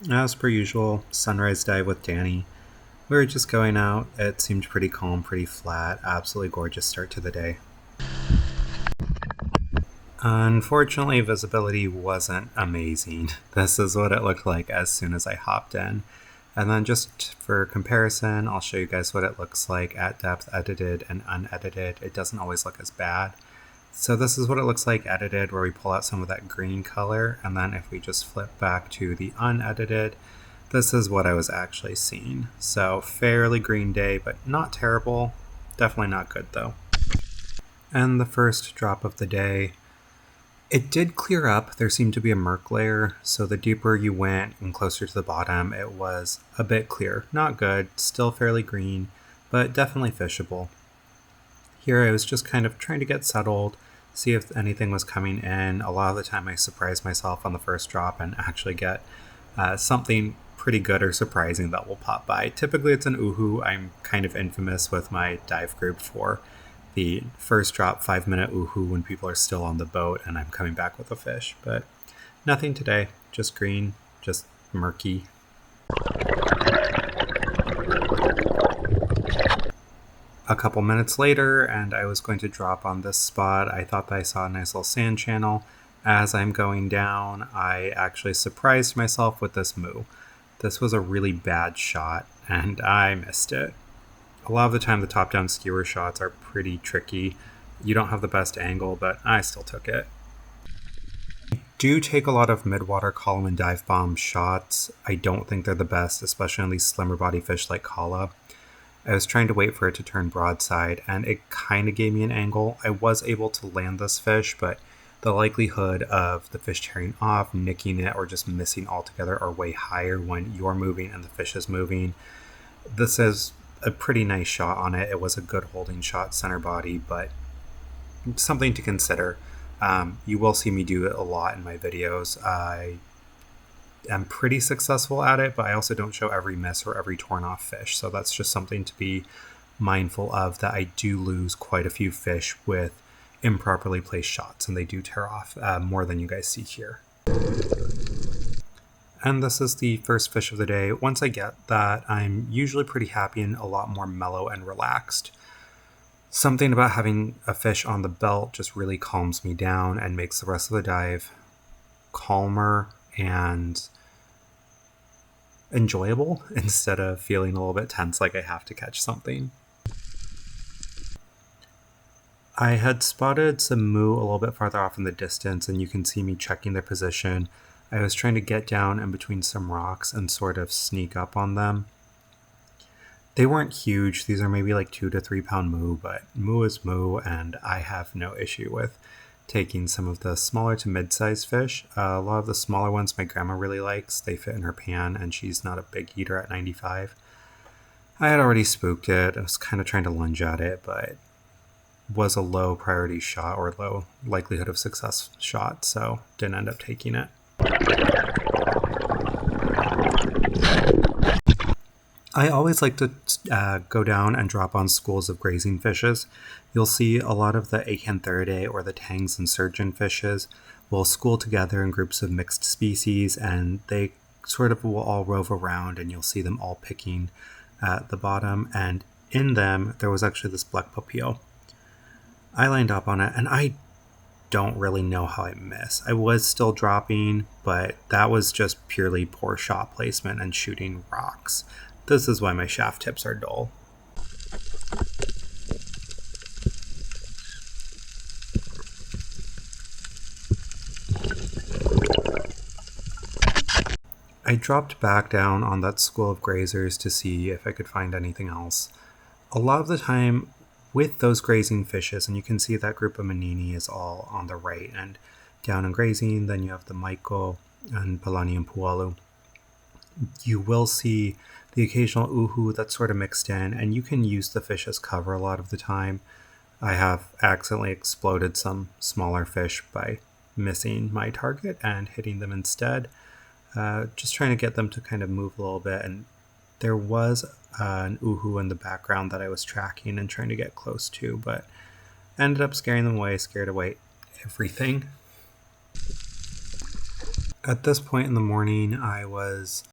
As per usual, sunrise dive with Danny. We were just going out. It seemed pretty calm, pretty flat. Absolutely gorgeous start to the day. Unfortunately, visibility wasn't amazing. This is what it looked like as soon as I hopped in. And then just for comparison, I'll show you guys what it looks like at depth, edited and unedited. It doesn't always look as bad. So this is what it looks like edited, where we pull out some of that green color. And then if we just flip back to the unedited, this is what I was actually seeing. So fairly green day, but not terrible. Definitely not good though. And the first drop of the day, it did clear up. There seemed to be a murk layer, so the deeper you went and closer to the bottom, it was a bit clear. Not good, still fairly green, but definitely fishable. Here I was just kind of trying to get settled, see if anything was coming in. A lot of the time I surprise myself on the first drop and actually get something pretty good or surprising that will pop by. Typically it's an uhu. I'm kind of infamous with my dive group for the first drop 5-minute uhu when people are still on the boat and I'm coming back with a fish. But nothing today, just green, just murky. A couple minutes later, and I was going to drop on this spot. I thought that I saw a nice little sand channel. As I'm going down, I actually surprised myself with this moo. This was a really bad shot, and I missed it. A lot of the time the top-down skewer shots are pretty tricky. You don't have the best angle, but I still took it. I do take a lot of mid-water column and dive bomb shots. I don't think they're the best, especially on these slimmer body fish like Kala. I was trying to wait for it to turn broadside, and it kind of gave me an angle. I was able to land this fish, but the likelihood of the fish tearing off, nicking it, or just missing altogether are way higher when you're moving and the fish is moving. This is a pretty nice shot on it. It was a good holding shot, center body, but something to consider. You will see me do it a lot in my videos. I am pretty successful at it, but I also don't show every miss or every torn off fish. So that's just something to be mindful of, that I do lose quite a few fish with improperly placed shots, and they do tear off more than you guys see here. And this is the first fish of the day. Once I get that, I'm usually pretty happy and a lot more mellow and relaxed. Something about having a fish on the belt just really calms me down and makes the rest of the dive calmer and enjoyable instead of feeling a little bit tense like I have to catch something. I had spotted some moo a little bit farther off in the distance, and you can see me checking their position. I was trying to get down in between some rocks and sort of sneak up on them. They weren't huge. These are maybe like 2 to 3 pound moo, but moo is moo, and I have no issue with taking some of the smaller to mid-sized fish. A lot of the smaller ones my grandma really likes. They fit in her pan, and she's not a big eater at 95. I had already spooked it. I was kind of trying to lunge at it, but was a low priority shot or low likelihood of success shot, so didn't end up taking it. I always like to go down and drop on schools of grazing fishes. You'll see a lot of the Acanthuridae or the tangs and surgeon fishes will school together in groups of mixed species, and they sort of will all rove around, and you'll see them all picking at the bottom. And in them, there was actually this black papio. I lined up on it, and I don't really know how I missed. I was still dropping, but that was just purely poor shot placement and shooting rocks. This is why my shaft tips are dull. I dropped back down on that school of grazers to see if I could find anything else. A lot of the time with those grazing fishes, and you can see that group of manini is all on the right, and down and grazing, then you have the maiko and palani and pualu. You will see the occasional uhu that's sort of mixed in, and you can use the fish as cover a lot of the time. I have accidentally exploded some smaller fish by missing my target and hitting them instead. Just trying to get them to kind of move a little bit, and there was an uhu in the background that I was tracking and trying to get close to, but ended up scaring them away, scared away everything. At this point in the morning, I was